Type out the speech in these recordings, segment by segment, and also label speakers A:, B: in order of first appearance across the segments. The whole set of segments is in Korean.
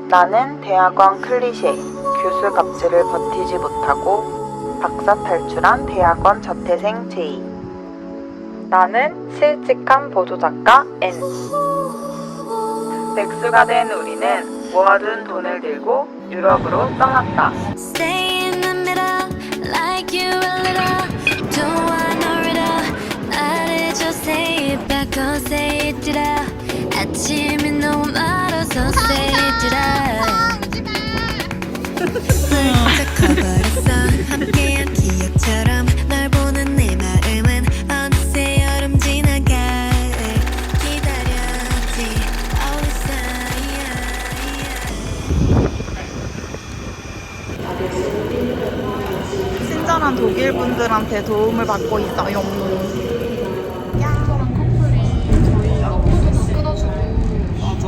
A: 나는 대학원 클리셰, 교수 갑질을 버티지 못하고 박사 탈출한 대학원 자퇴생 제이. 나는 실직한 보조작가 N. 백수가 된 우리는 모아둔 돈을 들고 유럽으로 떠났다.
B: Stay in the middle, like you a little. Don't want no riddle. 말해줘, say it back, oh say it out. 아침이 너무 멀어서 say it out. 훌쩍 커버렸어, 함께한 기억처럼. 널 보는 내 마음은 어느새 여름 지나가. 기다렸지, always
A: 친절한 독일 분들한테 도움을 받고 있어요.
C: 친절한 커플이 저희 포도 끊어주고. 맞아.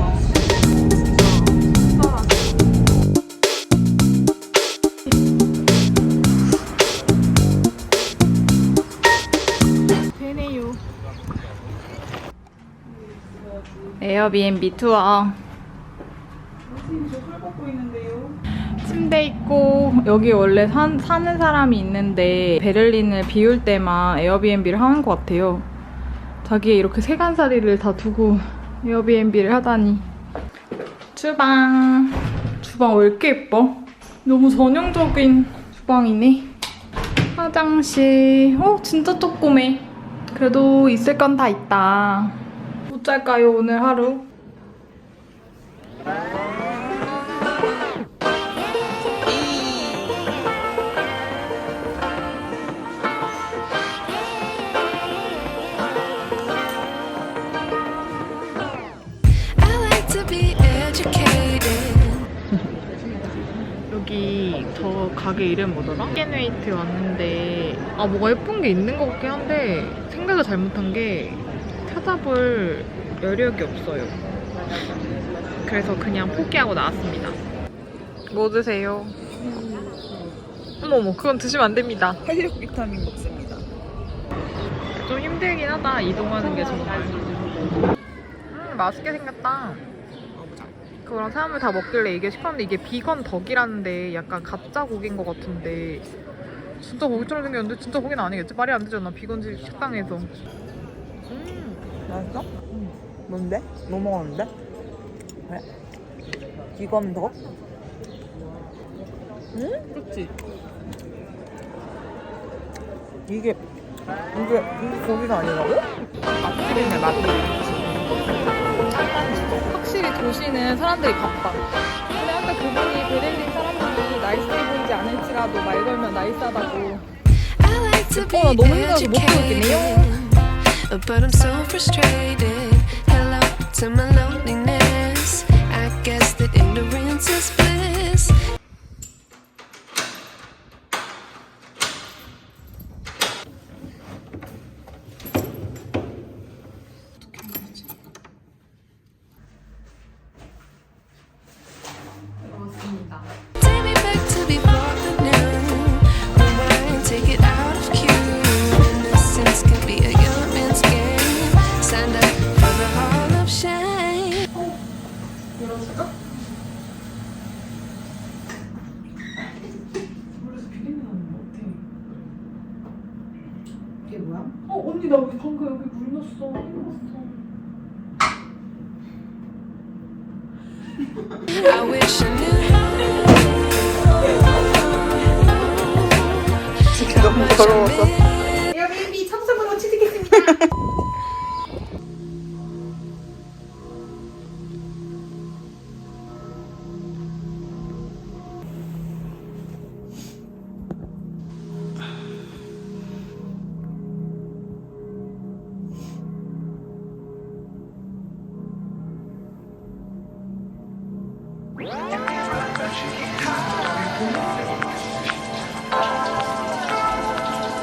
A: 되네요. 에어비앤비 투어. 침대 있고 여기 원래 사는 사람이 있는데 베를린을 비울 때만 에어비앤비를 하는 것 같아요. 자기의 이렇게 세간살이를 다 두고 에어비앤비를 하다니. 주방 왜 이렇게 예뻐? 너무 전형적인 주방이네. 화장실 진짜 조그매. 그래도 있을 건 다 있다. 못 잘까요 오늘 하루? 여기 저 가게 이름 뭐더라? 캔웨이트 왔는데 뭐가 예쁜 게 있는 것 같긴 한데 생각을 잘못한 게 찾아볼 여력이 없어요. 그래서 그냥 포기하고 나왔습니다. 뭐 드세요? 어머머, 그건 드시면 안 됩니다. 활력 비타민 먹습니다. 좀 힘들긴 하다, 이동하는 게 정말. 맛있게 생겼다. 그거랑 사람을 다 먹길래 이게 시켰는데 이게 비건 덕이라는데 약간 가짜 고기인 것 같은데 진짜 고기처럼 생겼는데 진짜 고기는 아니겠지? 말이 안 되잖아, 비건 식당에서.
D: 맛있어? 뭔데? 뭐 먹었는데? 왜? 비건 덕?
A: 그렇지.
D: 이게 고기가 아니라고?
A: 맛집이네, 맛집. 확실히 도시는 사람들이 바빠. 근데 아까 그분이 베를린 사람들이 나이스해 보이지 않을지라도 말 걸면 나이스하다고. 나 너무 힘들어서 못 보겠네요.
B: But I'm so frustrated. Hello to my loneliness. I guess that ignorance is bliss. Take me back to before the noon. Rewind, take it out of cue. Innocence can be a young man's game. Signed up for the hall of shame.
D: 이게 뭐야?
A: 언니 나 여기 방금 여기 물 넣었어.
B: I wish I knew.
D: 너무 더러워서.
C: 에어비앤비 참석으로 취직했습니다.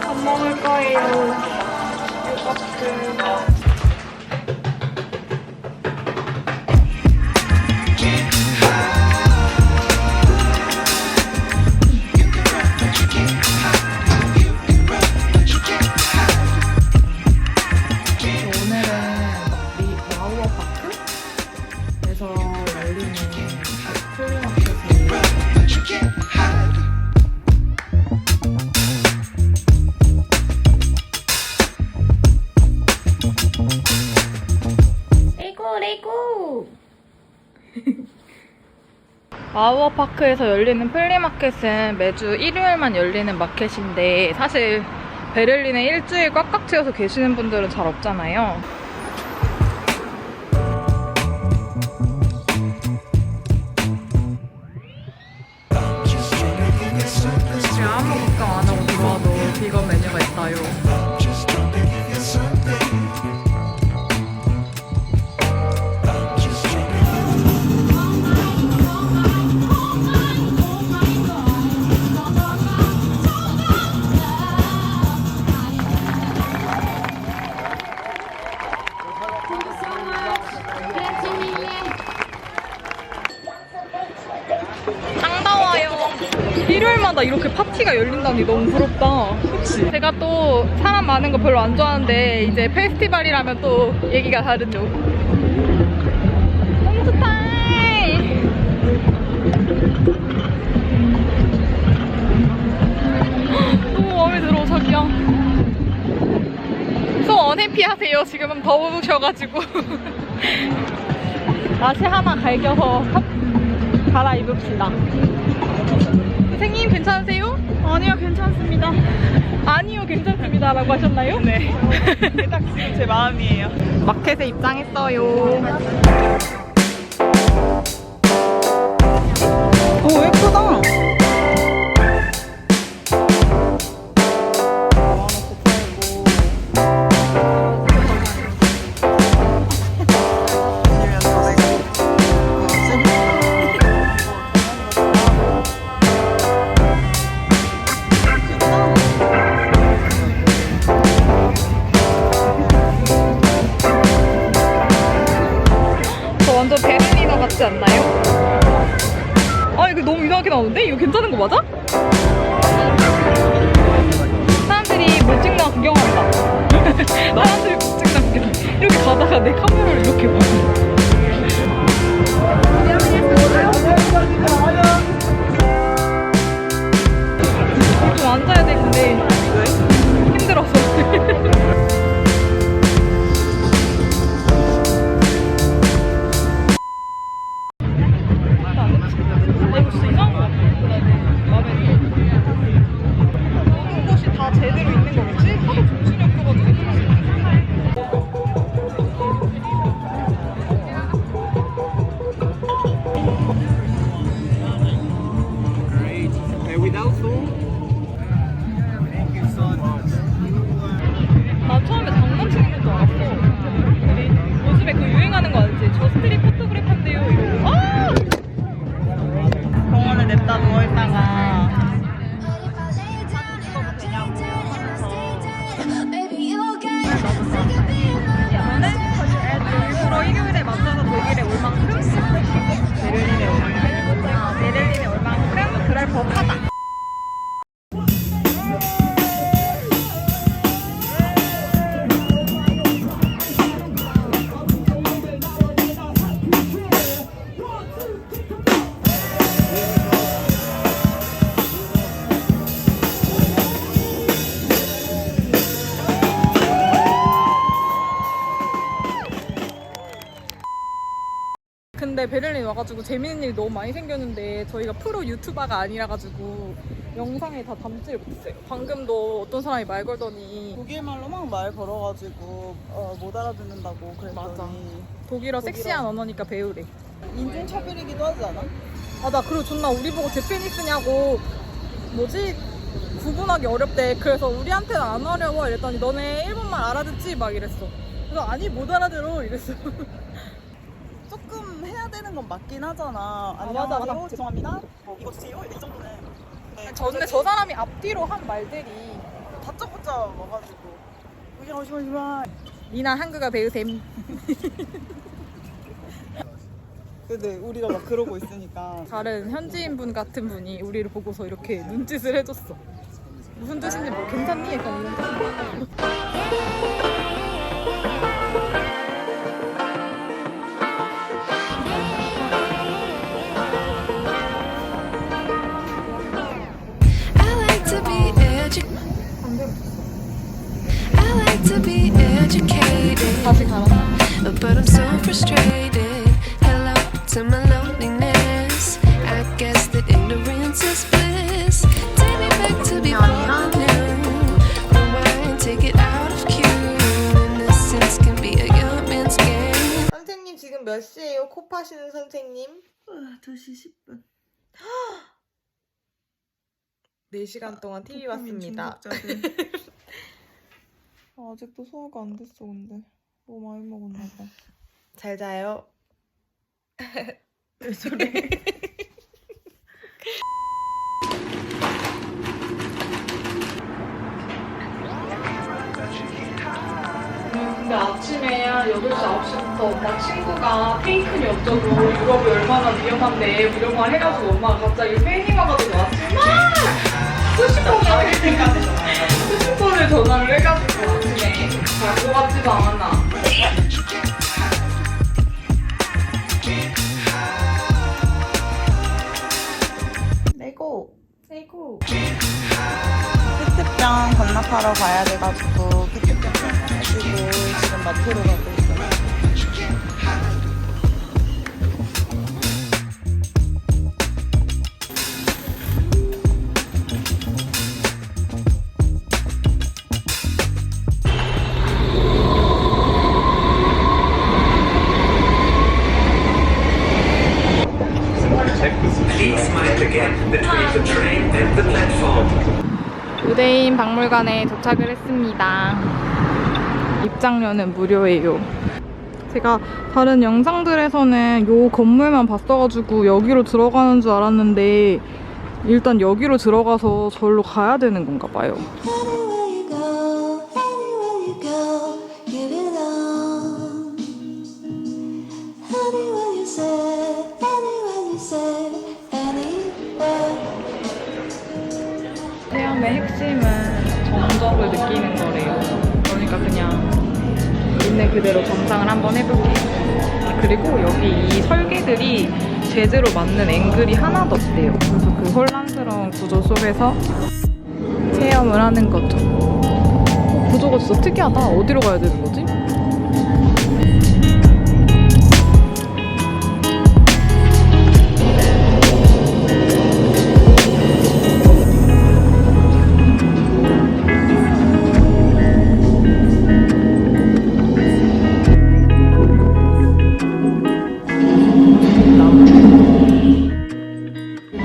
A: 밥 먹을 거예요. 요거트. 오늘은 와우어 파크에서 열리는 애플 와우워파크에서 열리는 플리마켓은 매주 일요일만 열리는 마켓인데 사실 베를린에 일주일 꽉꽉 채워서 계시는 분들은 잘 없잖아요. 지금 아무 걱정 안 하고 들어와도 비건 메뉴가 있어요. 일요일마다 이렇게 파티가 열린다니 너무 부럽다. 그치? 제가 또 사람 많은 거 별로 안 좋아하는데 이제 페스티벌이라면 또 얘기가 다르죠. 너무 좋다. 너무 마음에 들어 자기야. 소 언해피 하세요. 지금은 더우셔가지고 나시 하나 갈겨서 갈아입읍시다. 선생님 괜찮으세요? 아니요 괜찮습니다. 아니요 괜찮습니다 라고 하셨나요? 네. 딱 지금 제 마음이에요. 마켓에 입장했어요.
D: 오, 예쁘다.
A: 완전 베를리너 같지 않나요? 아 이거 너무 이상하게 나오는데? 이거 괜찮은 거 맞아? 사람들이 몰찍나 구경한다. 사람들이 몰찍나 구경한다. 이렇게 가다가 내 카메라를 이렇게 봐. 좀 앉아야 돼 근데 왜? 힘들어서. 제대로 있는 거겠지? 하도 정신이 없어가지고. 나 처음에 장난치는 건 줄 알았어. 우리 요즘에 그 유행하는 거 알지? 저 스트릿 포토그래프 한대요 이러고. 아!
D: 병원에 냅다 누워있다가
A: 일부러 일요일에 맞춰서 독일에 올 만큼 베를린에 올 만큼 그럴 법하다. 근데 베를린 와가지고 재밌는 일이 너무 많이 생겼는데 저희가 프로 유튜버가 아니라가지고 영상에 다 담지를 못했어요. 방금도 어떤 사람이 말 걸더니
D: 독일말로 막 말 걸어가지고 못 알아듣는다고 그랬더니
A: 맞아. 독일어 섹시한 언어니까 배우래.
D: 인종차별이기도 하지 않아?
A: 아 나 그리고 존나 우리 보고 제페니스냐고 뭐지? 구분하기 어렵대. 그래서 우리한테는 안 어려워 이랬더니 너네 일본말 알아듣지? 막 이랬어. 그래서 아니 못 알아들어 이랬어.
D: 조금 해야 되는 건 맞긴 하잖아.
A: 맞아,
D: 안녕하세요.
A: 맞아.
D: 죄송합니다. 이거 주세요. 이 정도는.
A: 근데 저 사람이 앞뒤로 한 말들이
D: 다짜고짜 와가지고 오지마.
A: 니나 한국어 배우셈.
D: 근데 우리가 막 그러고 있으니까
A: 다른 현지인분 같은 분이 우리를 보고서 이렇게 눈짓을 해줬어. 무슨 뜻인지 뭐 괜찮니? 약간 이런 뜻.
B: I like to be educated,
A: 다시 갈았나?
B: but I'm so frustrated. Hello to my loneliness. I
E: princess bliss. Take me back to before I knew. Rewind, take it out of cue. Innocence can be a young man's game.
A: 선생님 지금 몇 시예요? 코 파시는 선생님?
D: 2시 10분.
A: 4시간 동안 TV 봤습니다.
D: 아직도 소화가 안 됐어 근데 너무 많이 먹었나 봐.
A: 잘 자요.
D: 왜 저래?
A: 근데 아침에 한 8시, 9시부터 엄마 친구가 페이크니 어쩌고 유럽이 얼마나 위험한데 무료만 해가지고 엄마가 갑자기 팬이 와가지고 아침에 막 수십 번을 전화를 해가지고 아침에 잘 것 같지도 않았나.
D: 레고
A: 아이고.
D: 페트병 반납하러 가야 돼가지고 페트병 가지고 지금 마트로 가고 있어요.
F: Please mind again between the train and the platform.
A: 유대인 박물관에 도착을 했습니다. 입장료는 무료예요. 제가 다른 영상들에서는 요 건물만 봤어가지고 여기로 들어가는 줄 알았는데 일단 여기로 들어가서 절로 가야 되는 건가 봐요.
B: Anywhere you go, anywhere you go, give it all. Anywhere you say, anywhere you say, anywhere.
A: 체험의 핵심은 정적을 느끼는 거래요. 그러니까 그냥 있는 그대로 감상을 한번 해볼게요. 그리고 여기 이 설계들이 제대로 맞는 앵글이 하나도 없대요. 그래서 그 혼란스러운 구조 속에서 체험을 하는 거죠. 구조가 진짜 특이하다. 어디로 가야 되는 거지?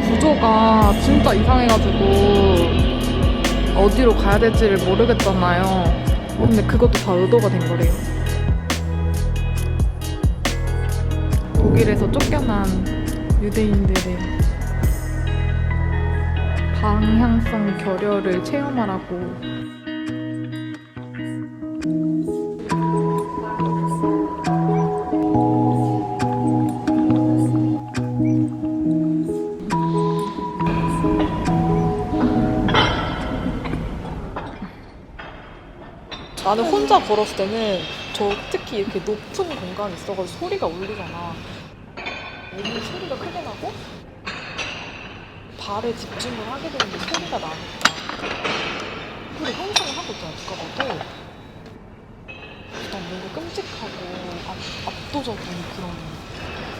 A: 구조가 진짜 이상해가지고 어디로 가야 될지를 모르겠잖아요. 근데 그것도 다 의도가 된 거래요. 독일에서 쫓겨난 유대인들의 방향성 결여를 체험하라고. 나는 혼자 걸었을 때는 저 특히 이렇게 높은 공간이 있어가지고 소리가 울리잖아. 몸이 소리가 크게 나고 발에 집중을 하게 되는데 소리가 나니까 우리 형성을 하고 있잖아 누가 봐도. 일단 뭔가 끔찍하고 압도적인 그런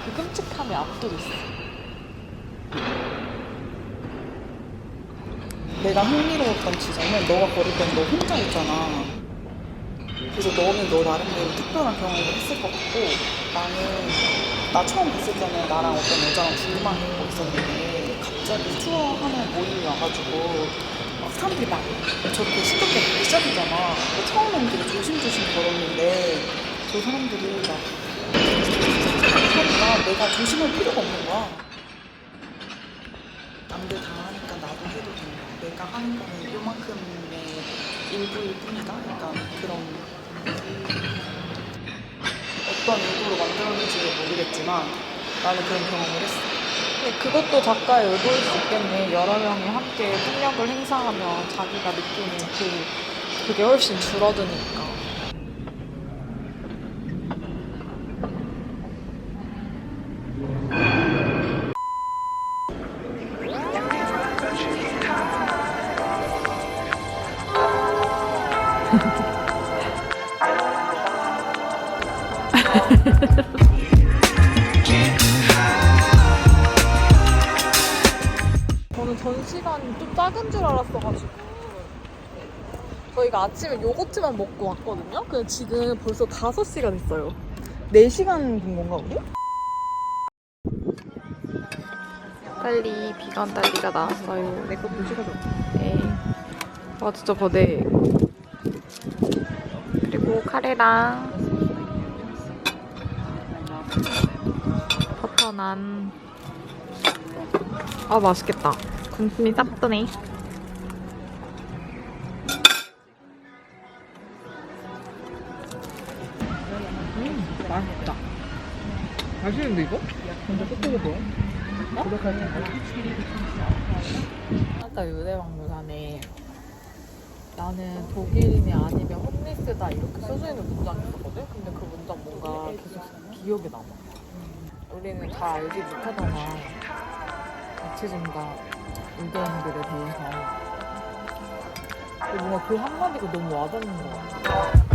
A: 그 끔찍함에 압도됐어.
D: 내가 흥미로웠던 지점은 너가 걸을 땐 너 혼자 있잖아. 그래서 너는 너 나름대로 특별한 경험을 했을 것 같고 나 처음 봤을 때는 나랑 어떤 여자랑 둘만 걷고 있었는데 갑자기 투어하는 모임이 와가지고 막 사람들이 막 저렇게 시끄럽게 걷기 시작이잖아. 처음에는 되게 조심조심 걸었는데 저 사람들이 막 하니까 내가 조심할 필요가 없는 거야. 남들 다 하니까 나도 해도 된다. 내가 하는 거는 요만큼의 일부일 뿐이다. 약간 그런 어떤 의도로 만들었는지 모르겠지만 나는 그런 경험을 했어.
A: 근데 그것도 작가의 의도일 수 있겠네. 여러 명이 함께 폭력을 행사하면 자기가 느끼는 그게 훨씬 줄어드니까. 저는 시간이 좀 작은 줄 알았어가지고 저희가 아침에 요거트만 먹고 왔거든요? 근데 지금 벌써 5시가 됐어요. 4시간 된 건가 우리? 딸기, 비건 딸기가 나왔어요.
D: 내 것도 찍어줘.
A: 네. 와 진짜 거대. 그리고 카레랑 버터난. 아 맛있겠다. 군침이 싹 도네.
D: 맛있다.
A: 맛있는데 이거?
D: 먼저 끝내줘.
A: 아까 유대박물관에 나는 독일인이 아니면 홈리스다 이렇게 써져 있는 문장이 있었거든? 근데 그 문장 뭔가 계속 기억에 남아. 우리는 다 알지 못하잖아. 나치즘과 유대인들에 대해서. 근데 뭔가 그 한마디가 너무 와닿는 것 같아.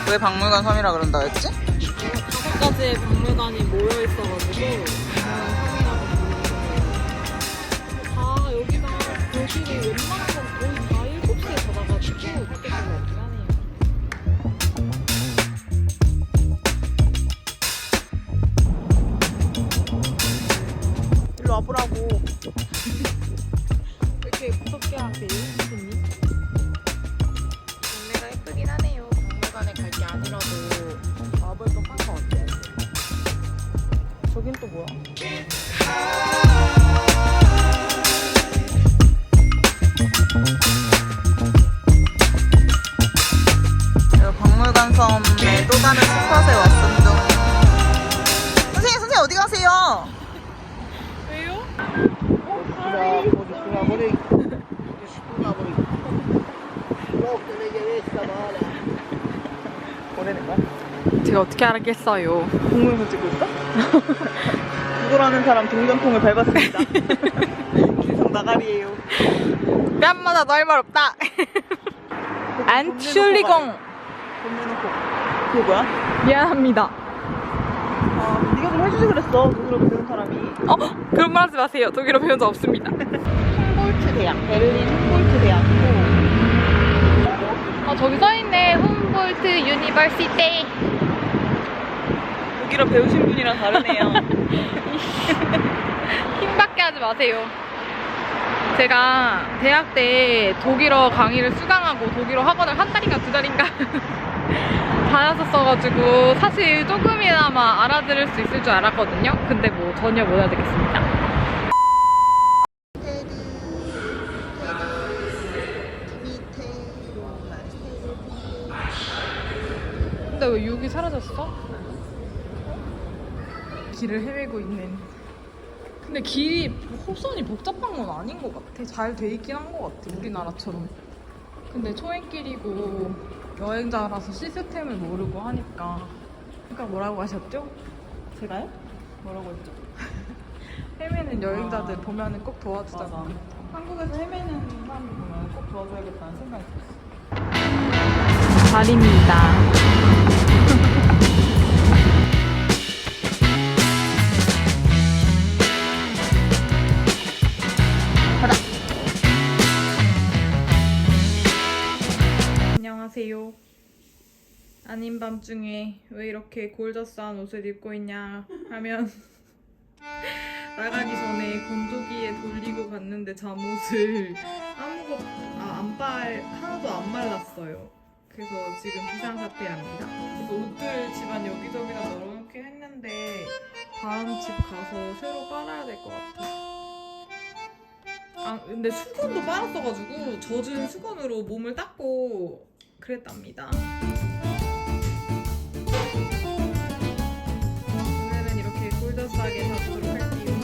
D: 왜 박물관 섬이라 그런다 했지?
A: 5가지의 박물관이 모여있어가지고 성이라고 부르는 거예요. 다 여기가 교실이 웬만한 건 거의 다 7시에 닫아가지고 그때까지 없긴 하네요.
D: 일로 와보라고.
A: 왜 이렇게 무섭게 하세요, 선생님? 동네가 예쁘긴 하네요. 박물관에 갈 게 아니라도 와볼 법한 것 같아요.
D: 저긴 또 뭐야? 박물관 섬의 또 다른 스팟에 왔습니다. 선생님 어디 가세요?
A: 왜요?
D: 뭐라는 거야?
A: 제가 어떻게 알았겠어요?
D: 동물원 찍고 있어? 구도라는 사람 동전통을 밟았습니다. 기성 나가리예요.
A: 뺨마다 너 할 말 없다. 안출리공.
D: 돈 내놓고. 그게 뭐야?
A: 미안합니다.
D: 아, 네가 좀 해주지 그랬어. 독일어 배운 사람이.
A: 그런 말 하지 마세요. 독일어 배운 적 없습니다.
D: 훔볼트 대학, 베를린 훔볼트 대학이고.
A: 저기 써있네. 훔볼트 유니버시티.
D: 독일어 배우신 분이랑 다르네요.
A: 힘밖에 하지 마세요. 제가 대학 때 독일어 강의를 수강하고 독일어 학원을 한 달인가 2달인가 다녔었어가지고 사실 조금이나마 알아들을 수 있을 줄 알았거든요. 근데 뭐 전혀 못 알아듣겠습니다. 근데 왜 6이 사라졌어? 길을 헤매고 있는. 근데 길이 호선이 복잡한 건 아닌 것 같아. 잘 돼 있긴 한 것 같아. 우리나라처럼. 근데 초행길이고 여행자라서 시스템을 모르고 하니까. 그러니까 뭐라고 하셨죠?
D: 제가요? 뭐라고 했죠?
A: 헤매는 여행자들 보면은 꼭 도와주잖아.
D: 맞아. 한국에서 헤매는 사람들 보면 꼭 도와줘야겠다는 생각이 들었어.
A: 달입니다. 안녕하세요. 아닌 밤중에 왜 이렇게 골저스한 옷을 입고 있냐 하면 나가기 전에 건조기에 돌리고 갔는데 잠옷을 하나도 안 말랐어요. 그래서 지금 비상사태랍니다. 그래서 옷들 집안 여기저기다 널어놓긴 했는데 다음 집 가서 새로 빨아야 될 것 같아. 근데 수건도 빨았어가지고 젖은 수건으로 몸을 닦고 그랬답니다. 오늘은 이렇게 골저스하게 잡도록 할게요.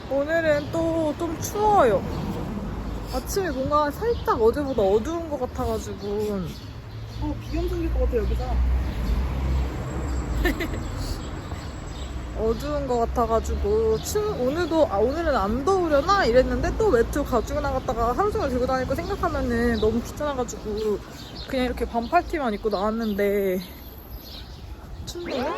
A: 오늘은 또 좀 추워요. 아침에 뭔가 살짝 어제보다 어두운 것 같아가지고
D: 비염 생길 것 같아 여기가.
A: 어두운 것 같아가지고 오늘은 안 더우려나 이랬는데 또 외투 가지고 나갔다가 하루 종일 들고 다니고 생각하면은 너무 귀찮아가지고 그냥 이렇게 반팔티만 입고 나왔는데 춥네요.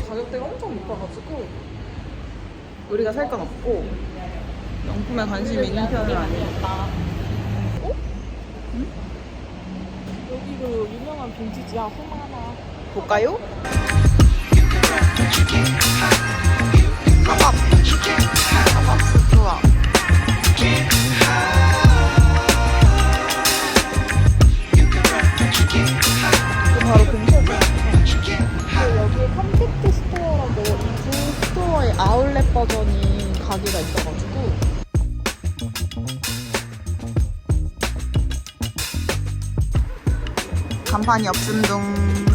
A: 가격대가 엄청 높아가지고
D: 우리가 살 건 없고 명품에 관심이 있는 편은 아니니까.
A: 여기 그 유명한 빈티지야 소마나
D: 볼까요? 좋아. 바로 근처에
A: 여기 컴팩트 스토어라고 이 두 스토어의 아울렛 버전이 가게가 있어가지고
D: 간판이 없음 둥.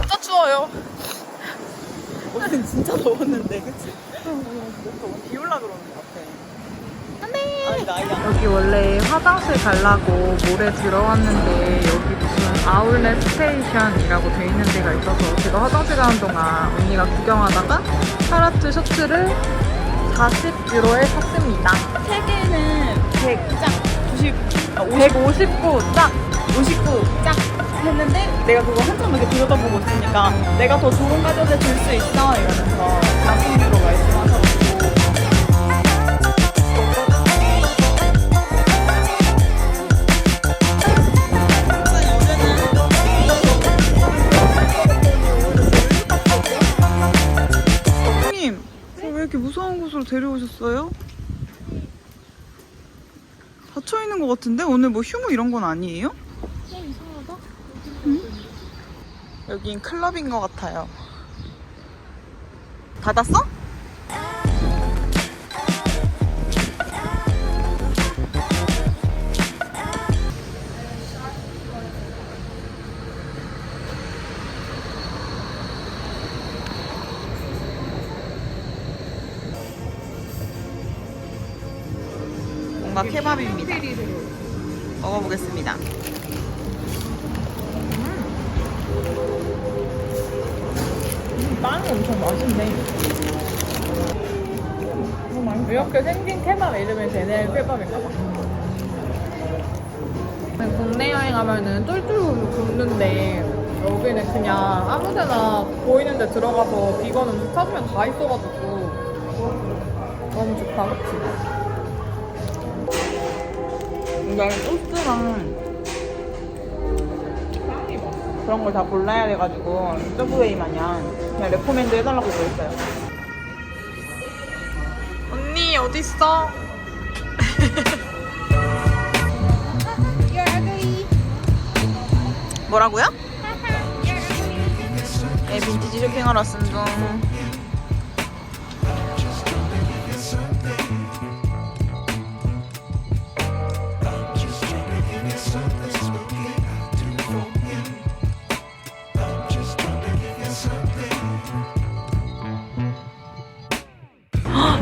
A: 진짜 추워요.
D: 오늘은 진짜 더웠는데, 그치? 비 올라 그러는 것 같아. 아니, 나이야.
A: 여기 원래 화장실 가려고 몰에 들어왔는데 여기 무슨 아울렛 스테이션이라고 돼 있는 데가 있어서 제가 화장실 가는 동안 언니가 구경하다가 카라트 셔츠를 40유로에 샀습니다.
D: 3개는
A: 159 짝!
D: 59 짝 했는데 내가 그거 한참 이렇게 들여다보고 있으니까 내가 더 좋은 가격에 줄 수 있어 이러면서 40유로 말씀하셔가지고 형님, 왜 이렇게 무서운 곳으로 데려오셨어요? 닫혀있는 것 같은데? 오늘 뭐 휴무 이런 건 아니에요?
A: 이상하다.
D: 여긴 클럽인 것 같아요. 닫았어? 뭔가 케밥입니다. 먹어보겠습니다.
A: 빵이 엄청 맛있네. 이렇게 생긴 케밥 이름이 제네엘 케밥인가 봐. 국내 여행 하면은 쫄쫄 굶는데 여기는 그냥 아무데나 보이는 데 들어가서 비건 음식 찾으면 다 있어가지고 너무 좋다, 그치?
D: 이게 소스랑 그런 걸 다 골라야 돼가지고 서브웨이 마냥 그냥 레코멘드 해달라고 그랬어요.
A: 언니 어딨어?
D: 뭐라고요? 네, 빈티지 쇼핑하러 왔습니다.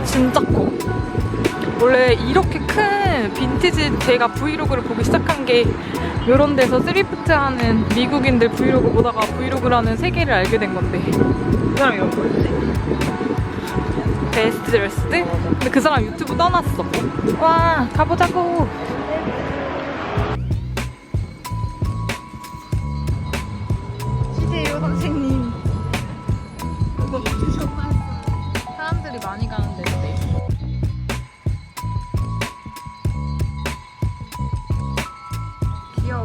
A: 진짜 커. 원래 이렇게 큰 빈티지 제가 브이로그를 보기 시작한 게 이런 데서 스리프트 하는 미국인들 브이로그 보다가 브이로그를 하는 세계를 알게 된 건데
D: 그 사람 이거 뭐였지?
A: 베스트 드레스드? 근데 그 사람 유튜브 떠났어. 와 가보자고. 시제요 선생님. 사람들이 많이 가는 데인데. 귀여워.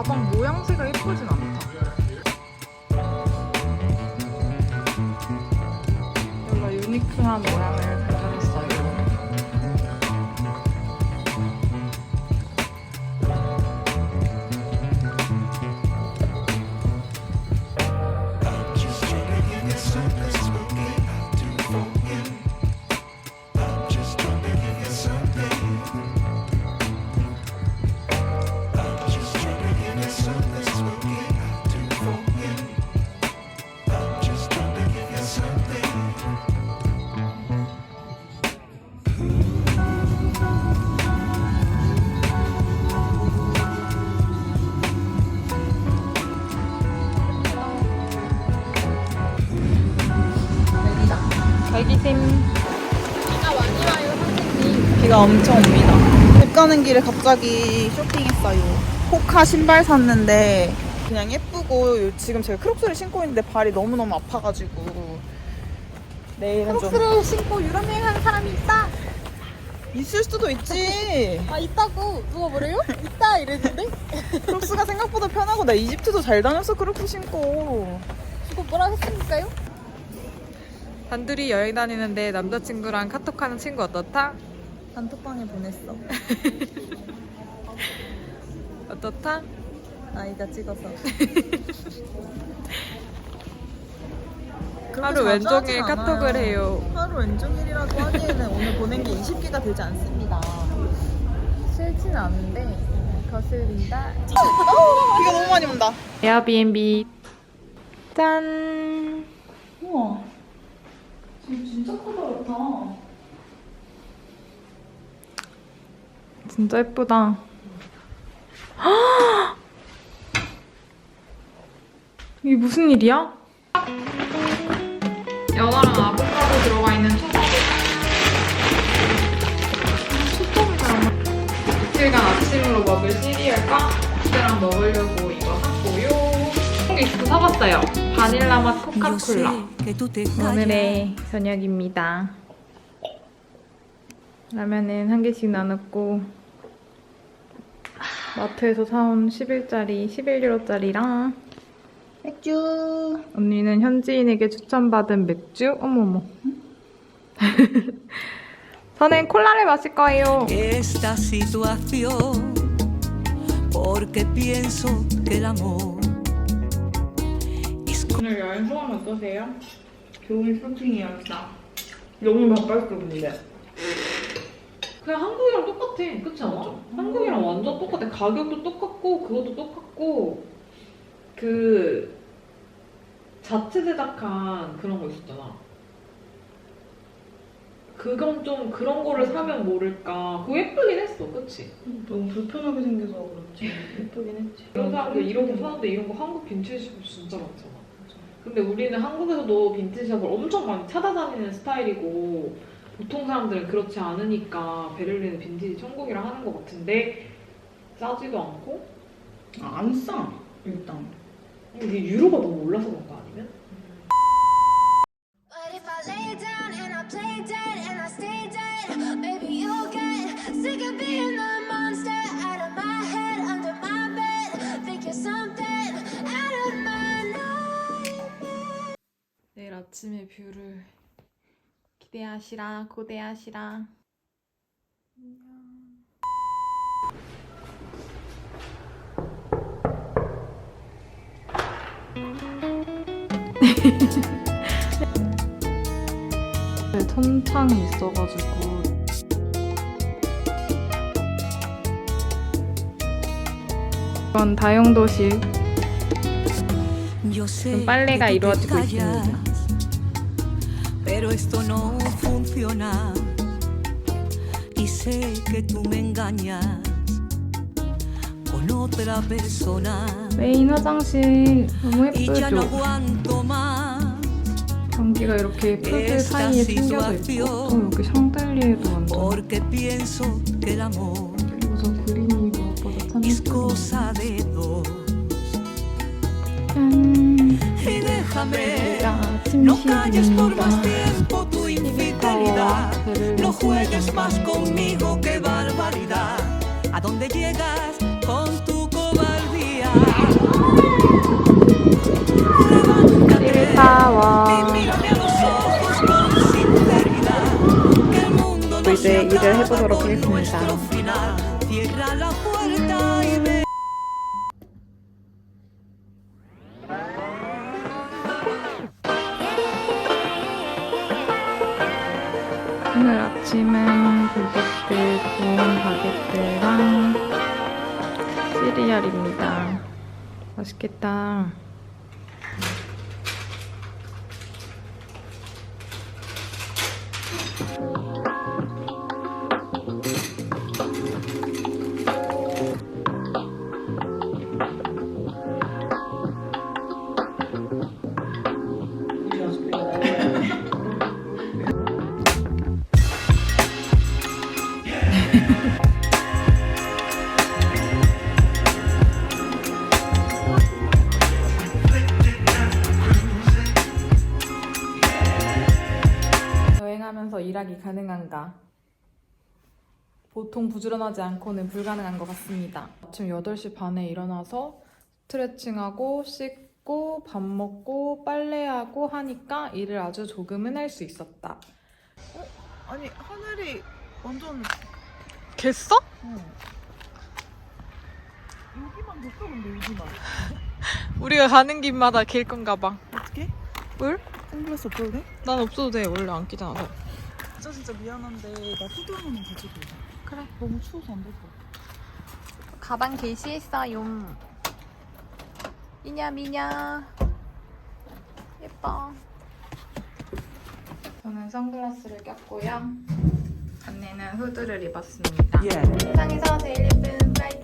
A: 가방 모양새가 예쁘진 않다. 별로 유니크한 모양을 발견했어요. 갈기샘. 비가 많이 와요, 선생님.
D: 비가 엄청 옵니다. 집 가는 길에 갑자기 쇼핑했어요. 호카 신발 샀는데 그냥 예쁘고 지금 제가 크록스를 신고 있는데 발이 너무너무 아파가지고 내일은 좀
C: 크록스를 신고 유럽 여행하는 사람이 있다.
D: 있을 수도 있지.
C: 아 있다고 누가 뭐래요? 있다 이랬는데
D: 크록스가 생각보다 편하고 나 이집트도 잘 다녔어 크록스 신고.
C: 그거 뭐라 했습니까요?
A: 단둘이 여행 다니는데 남자친구랑 카톡하는 친구 어떻다?
D: 단톡방에 보냈어.
A: 어떻다?
D: 아이가 찍어서.
A: 하루 왼종일 카톡을 해요.
D: 하루 왼종일이라고 하기에는 오늘 보낸 게 20개가 되지 않습니다.
A: 싫진 않은데 거슬린다.
D: 비가 너무 많이 온다.
A: 에어비앤비 짠.
D: 우와. 지금 진짜 크다 좋다.
A: 진짜 예쁘다. 이게 무슨 일이야? 연어랑 아보카도 들어가 있는 초점이다. 이틀간 아침으로 먹을 시리얼과 그때랑 먹으려고 이거 샀고요. 이거 사봤어요. 바닐라 맛 코카콜라. 오늘의 저녁입니다. 라면은 한 개씩 나눴고 마트에서 사온 11유로짜리랑
D: 맥주.
A: 언니는 현지인에게 추천받은 맥주? 어머머. 저는 콜라를 마실 거예요.
G: esta situación porque pienso que el amor es
A: 오늘 여행 소감 어떠세요? 좋은 쇼핑이었어. 너무 바빴었는데. 그냥 한국이랑 똑같아. 그렇지 않아? 한국이랑 완전 똑같아. 가격도 똑같고 그것도 똑같고 그 자체 제작한 그런 거 있었잖아. 그건 좀 그런 거를 사면 모를까. 그거 예쁘긴 했어. 그치?
D: 너무 불편하게 생겨서 그렇지. 예쁘긴 했지.
A: 이런 사람들 이런 거 사는데 이런 거 한국 빈티지숍 진짜 많잖아. 근데 우리는 한국에서도 빈티지숍을 엄청 많이 찾아다니는 스타일이고 보통 사람들은 그렇지 않으니까 베를린은 빈티지 천국이라 하는 것 같은데 싸지도 않고
D: 안 싸. 일단.
A: 이게 유로가 너무 올라서 그런 거 아니면?
B: But if I lay down and I play dead and I stay dead, maybe you'll get sick of being the monster out of my head, under my bed. Think you're something out of my nightmare.
A: 내일 아침의 뷰를 기대하시라, 고대하시라. 천창이 있어가지고 이건 다용도실.
G: yo sé
A: 빨래가
G: que tú te
A: 이루어지고
G: callas,
A: 있습니다.
G: pero esto no funciona y sé que tú me engañas con otra persona
A: 메인 화장실 너무
G: y ya no
A: 예쁘죠?
G: aguanto más.
A: 전기가 이렇게 푸드 사이에 숨겨져 있고 또 여기 샹들리에도 완전
G: Porque pienso que el amor
A: 그리고서 그림이 무엇보다 참
G: es
A: 예쁘고
G: cosa de dos.
A: 짠!
G: Y déjame,
A: 자,
G: no calles por
A: 침실입니다.
G: más tiempo tu infidelidad. No juegues más conmigo, qué barbaridad. ¿A dónde llegas con tu cobardía?
A: 시리타워. 이제 일을 해보도록 하겠습니다. 오늘 아침은 불닭들 구운 바게트랑 시리얼입니다. 맛있겠다. 여행하면서 일하기 가능한가? 보통 부지런하지 않고는 불가능한 것 같습니다. 아침 8시 반에 일어나서 스트레칭하고 씻고 밥 먹고 빨래하고 하니까 일을 아주 조금은 할 수 있었다.
D: 아니 하늘이 완전
A: 겠어?
D: 여기만 됐어 근데 여기만.
A: 우리가 가는 길마다 길 건가 봐.
D: 어떻게?
A: 물?
D: 선글라스 없어도 돼?
A: 난 없어도 돼. 원래 안 끼잖아.
D: 진짜 미안한데 나 후드 하나만 가지고 오자.
A: 그래.
D: 너무 추워서 안 될 것 같아.
A: 가방 게시했어요. 미냐 미냐. 예뻐. 저는 선글라스를 꼈고요. 언니는 후드를 입었습니다. 세상에서 제일 예쁜 브라이트.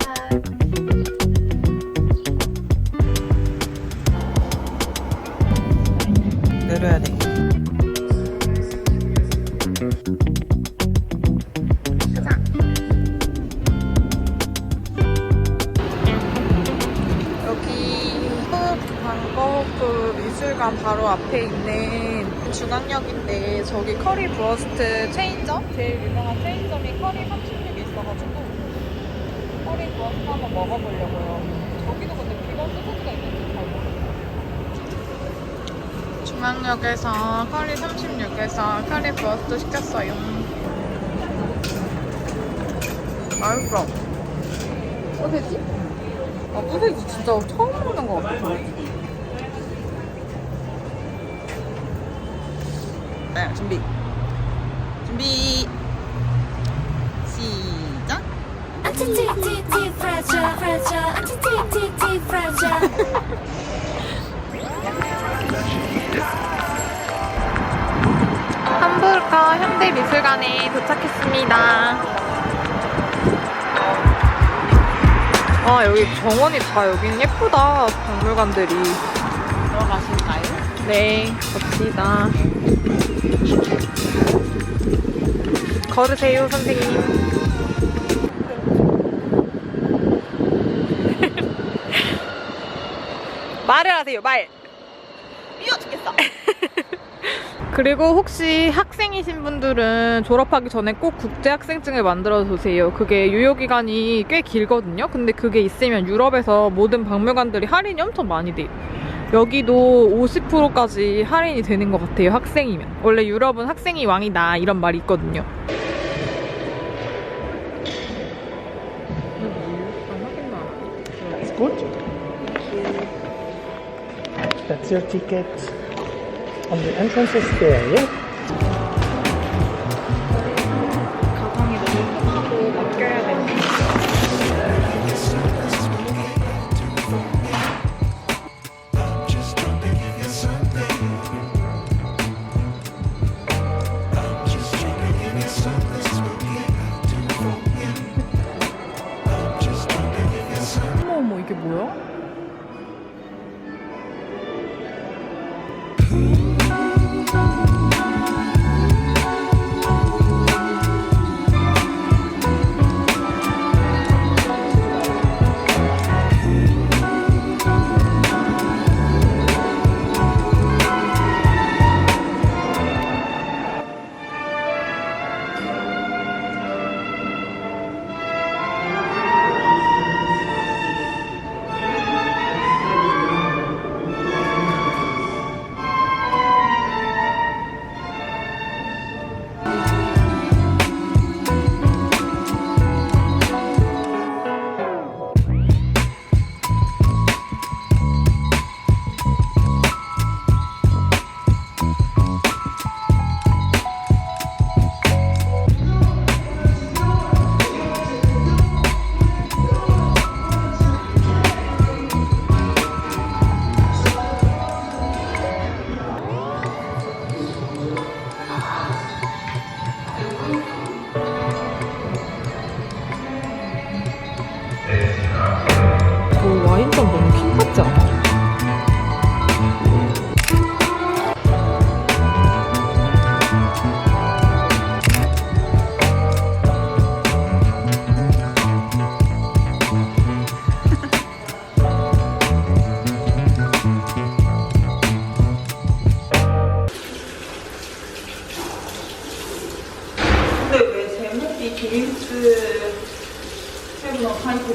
D: 내려야 돼.
A: 여기 방거호프 미술관 바로 앞에 있는 중앙역인데 저기 커리 브러스트 체인점? 제일 유명한 체인점이 커리 36에 있어가지고 커리 브러스트 한번 먹어보려고요. 저기도 근데 비건 소세지가 있는지 잘 모르겠어요. 중앙역에서 커리 36에서 커리 브러스트 시켰어요. 맛있어. 소세지? 아, 소세지 진짜 처음 먹는 것 같아.
D: 네, 준비. 시작.
B: Anti-T-T fragile, fragile, anti-T-T fragile.
A: 함부르크 현대미술관에 도착했습니다. 아, 여기 정원이 다 여긴 예쁘다. 박물관들이.
D: 들어가실까요?
A: 네, 갑시다. 걸으세요, 선생님. 말을 하세요, 말.
D: 미워 죽겠어.
A: 그리고 혹시 학생이신 분들은 졸업하기 전에 꼭 국제학생증을 만들어 두세요. 그게 유효기간이 꽤 길거든요. 근데 그게 있으면 유럽에서 모든 박물관들이 할인이 엄청 많이 돼요. 여기도 50%까지 할인이 되는 것 같아요. 학생이면. 원래 유럽은 학생이 왕이다 이런 말이 있거든요.
H: It's good. That's your ticket. On the entrance is there, yeah?
A: 가방이 너무 크고 맡겨야 되는데. 어머 이게 뭐야?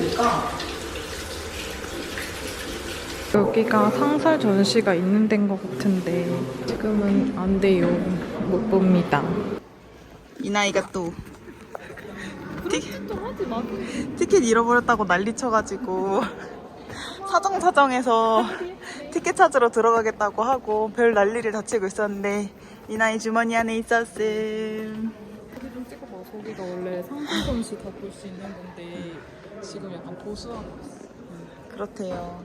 D: 될까?
A: 여기가 상설 전시가 있는 데인 것 같은데 지금은 안 돼요. 못 봅니다.
D: 이 나이가 또 티켓 잃어버렸다고 난리 쳐가지고 사정사정해서 티켓 찾으러 들어가겠다고 하고 별 난리를 다 치고 있었는데 이 나이 주머니 안에 있었음.
A: 좀 찍어봐. 저기가 원래 상설 전시 다 볼 수 있는 건데 지금 약간 보수하고 있어.
D: 그렇대요.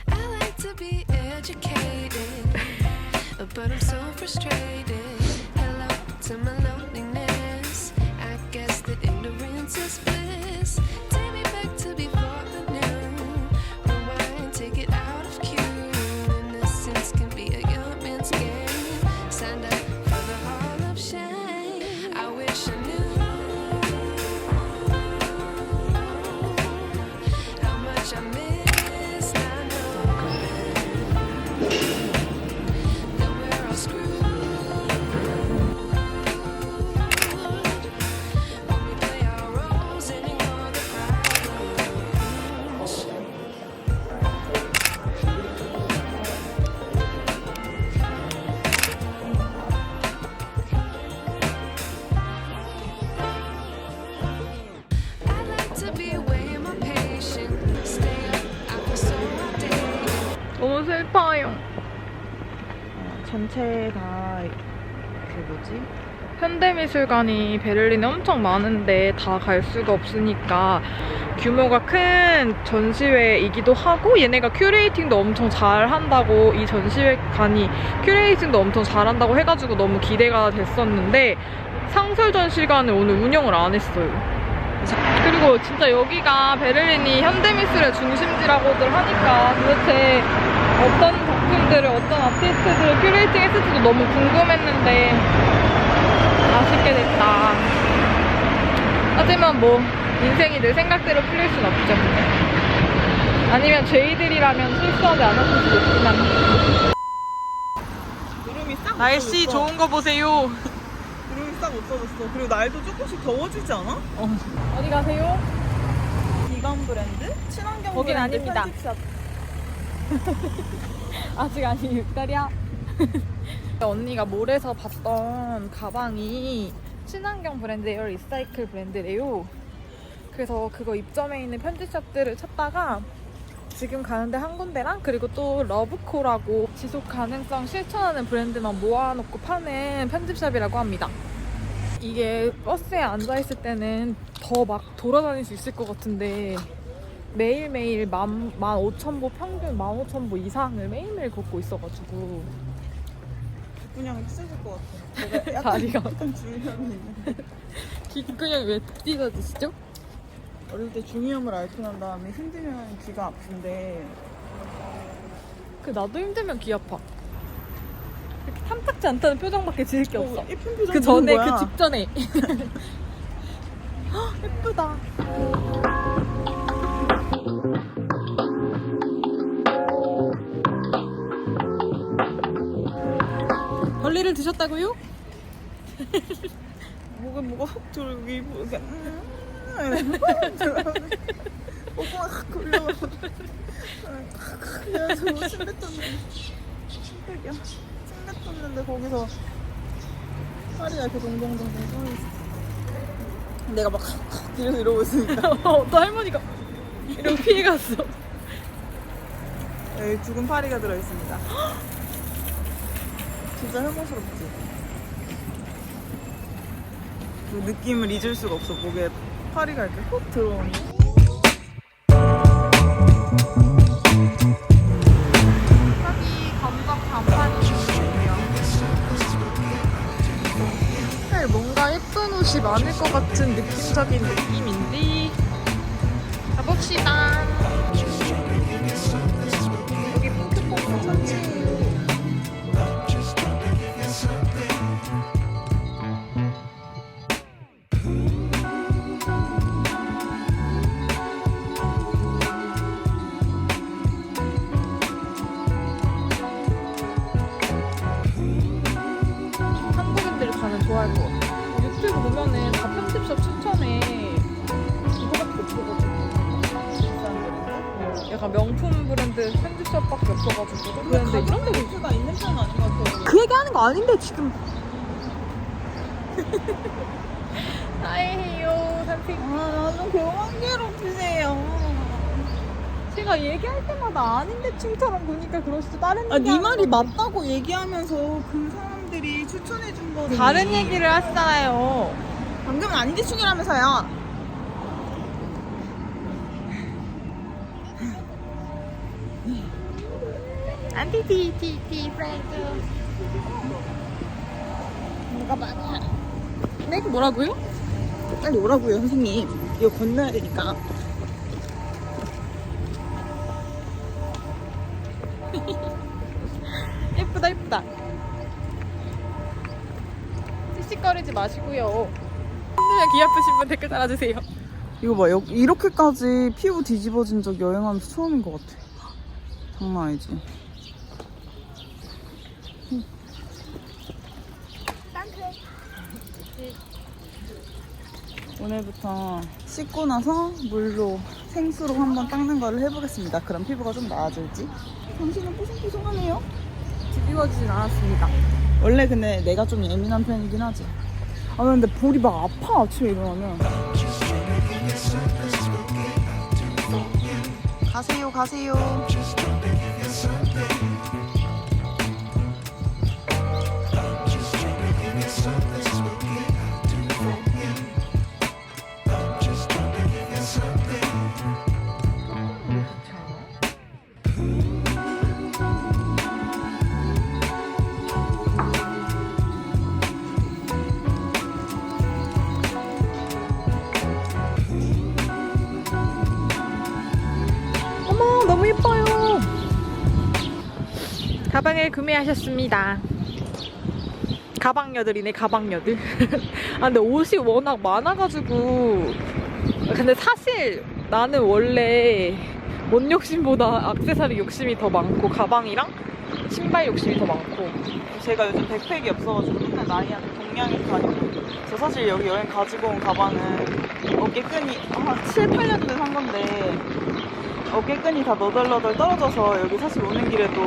E: I like to be educated, but I'm so frustrated. Hello to my loneliness. I guess that ignorance is bliss. Take me back to before the noon. Rewind, take it out of cue. Innocence can be a young man's game. Signed up for the hall of shame. I wish I knew how much I miss. I know that we're all screwed when we play our roles and ignore the problems. I'd like to be way more patient. Stay up, I feel so outdated.
A: 너무 슬퍼요.
D: 전체 다 그 뭐지?
A: 현대미술관이 베를린에 엄청 많은데 다 갈 수가 없으니까 규모가 큰 전시회이기도 하고 얘네가 큐레이팅도 엄청 잘 한다고 이 전시회관이 큐레이팅도 엄청 잘한다고 해가지고 너무 기대가 됐었는데 상설 전시관을 오늘 운영을 안 했어요. 그리고 진짜 여기가 베를린이 현대미술의 중심지라고들 하니까 도대체 어떤 작품들을 어떤 아티스트들을 큐레이팅 했을지도 너무 궁금했는데 아쉽게 됐다. 하지만 뭐 인생이 내 생각대로 풀릴 순 없죠. 아니면 저희들이라면 실수하지 않았을 수도 있지만.
D: 구름이 싹
A: 날씨
D: 없어졌어.
A: 좋은 거 보세요.
D: 구름이 싹 없어졌어. 그리고 날도 조금씩 더워지지 않아?
A: 어디 가세요?
D: 비건 브랜드? 친환경
A: 거긴
D: 브랜드
A: 아닙니다.
D: 편집샵.
A: 아직 아니 6달이야. 언니가 몰에서 봤던 가방이 친환경 브랜드예요. 리사이클 브랜드래요. 그래서 그거 입점해 있는 편집샵들을 찾다가 지금 가는데 한 군데랑 그리고 또 러브코라고 지속 가능성 실천하는 브랜드만 모아놓고 파는 편집샵이라고 합니다. 이게 버스에 앉아있을 때는 더 막 돌아다닐 수 있을 것 같은데 매일매일 15,000보 평균 15,000보 이상을 매일매일 걷고 있어가지고
D: 그냥 찢어질 것 같아. 내가 약간,
A: 다리가
D: 약간 중이염이 있는데.
A: 귓근육이 왜 찢어지시죠?
D: 어릴 때 중이염을 앓고 난 다음에 힘들면 귀가 아픈데
A: 그 나도 힘들면 귀 아파. 이렇게 탐탁지 않다는 표정밖에 지을 게 없어.
D: 예쁜 표정
A: 그 전에
D: 거야.
A: 그 직전에 예쁘다. 벌레를 드셨다고요?
D: 뭐가 훅 들어 여기 이렇게 목구멍 확 걸려가지고 그래서 뭐 침 뱉었는데 심백이야 침 뱉었는데 거기서 팔이가 이렇게 동동동동 떠있어. 내가 막 뒤에서 이러고 있으니까
A: 또 할머니가 이러고 피해갔어.
D: 여기 죽은 파리가 들어있습니다. 진짜 혐오스럽지? 그 느낌을 잊을 수가 없어. 목에 파리가 이렇게 훅 들어오니.
A: 여기 검정 간판이에요. 뭔가 예쁜 옷이 많을 것 같은 느낌적인 느낌인데 가봅시다. 여기 핑크퐁퐁 천지예요. 브랜드 편집샵밖에 없어가지고 브랜드 이런 데도 있어.
D: 가 있는 편은 아닌 것 같아요.
A: 그 얘기하는 거 아닌데 지금. 아이요 산책.
D: 나는 그만 괴롭히세요.
A: 제가 얘기할 때마다 아닌데 칭처럼 보니까 그러시죠. 다른
D: 네
A: 얘기
D: 말이 맞다고 얘기하면서 그 사람들이 추천해준 거를
A: 다른 얘기를 하시잖아요.
D: 방금은 아닌데 충이라면서요.
A: 안티티티티 프렌드.
D: 뭐가 많아.
A: 네? 뭐라고요?
D: 빨리 오라고요 선생님. 이거 건너야 되니까.
A: 예쁘다 예쁘다. 씩씩거리지 마시고요. 힘들면 귀 아프신 분 댓글 달아주세요.
D: 이거 봐, 이렇게까지 피부 뒤집어진 적 여행하면서 처음인 것 같아. 장난 아니지. 오늘부터 씻고 나서 물로 생수로 한번 닦는 거를 해보겠습니다. 그럼 피부가 좀 나아질지. 당신은 뽀송뽀송하네요.
A: 뒤집어지진 않았습니다.
D: 원래 근데 내가 좀 예민한 편이긴 하지. 아 근데 볼이 막 아파 아침에 일어나면. 가세요 가세요.
A: 어머 너무 예뻐요. 가방을 구매하셨습니다. 가방녀들이네 가방녀들. 아 근데 옷이 워낙 많아가지고. 근데 사실 나는 원래 옷 욕심보다 액세서리 욕심이 더 많고 가방이랑 신발 욕심이 더 많고.
D: 제가 요즘 백팩이 없어가지고 맨날 나이한테 동냥이 다니고. 저 사실 여기 여행 가지고 온 가방은 어깨끈이 한 7, 8년 전에 산 건데 어깨끈이 다 너덜너덜 떨어져서 여기 사실 오는 길에도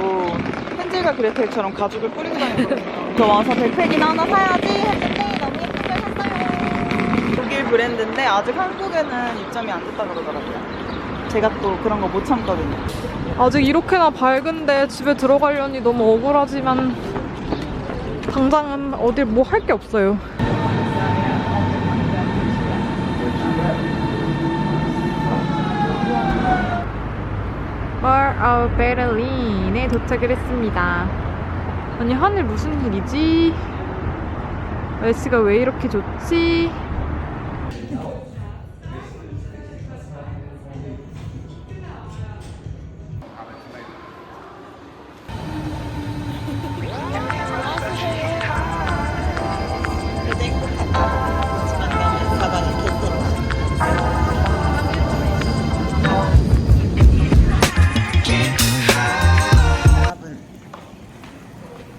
D: 헨젤과 그레텔처럼 가죽을 뿌리고 다녔거든요. 저 와서 백팩이나 하나 사야지 했는데 너무 예쁜 걸 샀어요. 독일 브랜드인데 아직 한국에는 입점이 안 됐다 그러더라고요. 제가 또 그런 거 못 참거든요.
A: 아직 이렇게나 밝은데 집에 들어가려니 너무 억울하지만 당장은 어딜 뭐 할 게 없어요. Mall of Berlin에 도착을 했습니다. 아니 하늘 무슨 일이지? 날씨가 왜 이렇게 좋지?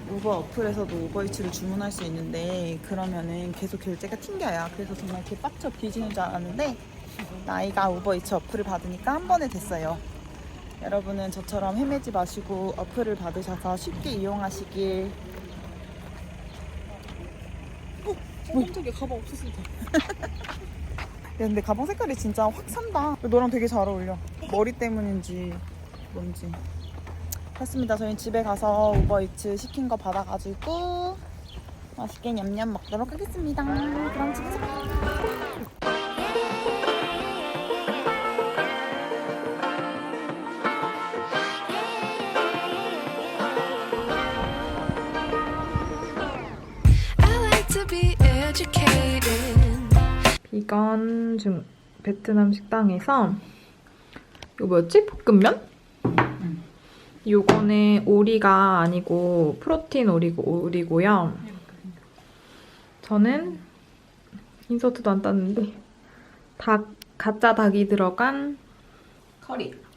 D: 우버 어플에서도 우버이츠를 주문할 수 있는데 그러면은 계속 결제가 튕겨요. 그래서 정말 개빡쳐 뒤지는 줄 알았는데 나이가 우버이츠 어플을 받으니까 한 번에 됐어요. 여러분은 저처럼 헤매지 마시고 어플을 받으셔서 쉽게 이용하시길.
A: 깜짝이야 가방 없었을 때.
D: 야, 근데 가방 색깔이 진짜 확 산다. 너랑 되게 잘 어울려. 머리 때문인지 뭔지. 했습니다. 저희는 집에 가서 우버이츠 시킨 거 받아가지고 맛있게 냠냠 먹도록 하겠습니다. 그럼 집에서 봐요.
E: I like to be educated.
A: 비건 중 베트남 식당에서 이거 뭐였지? 볶음면? 요거는 오리가 아니고 프로틴 오리고요. 저는 인서트도 안 땄는데 가짜 닭이 들어간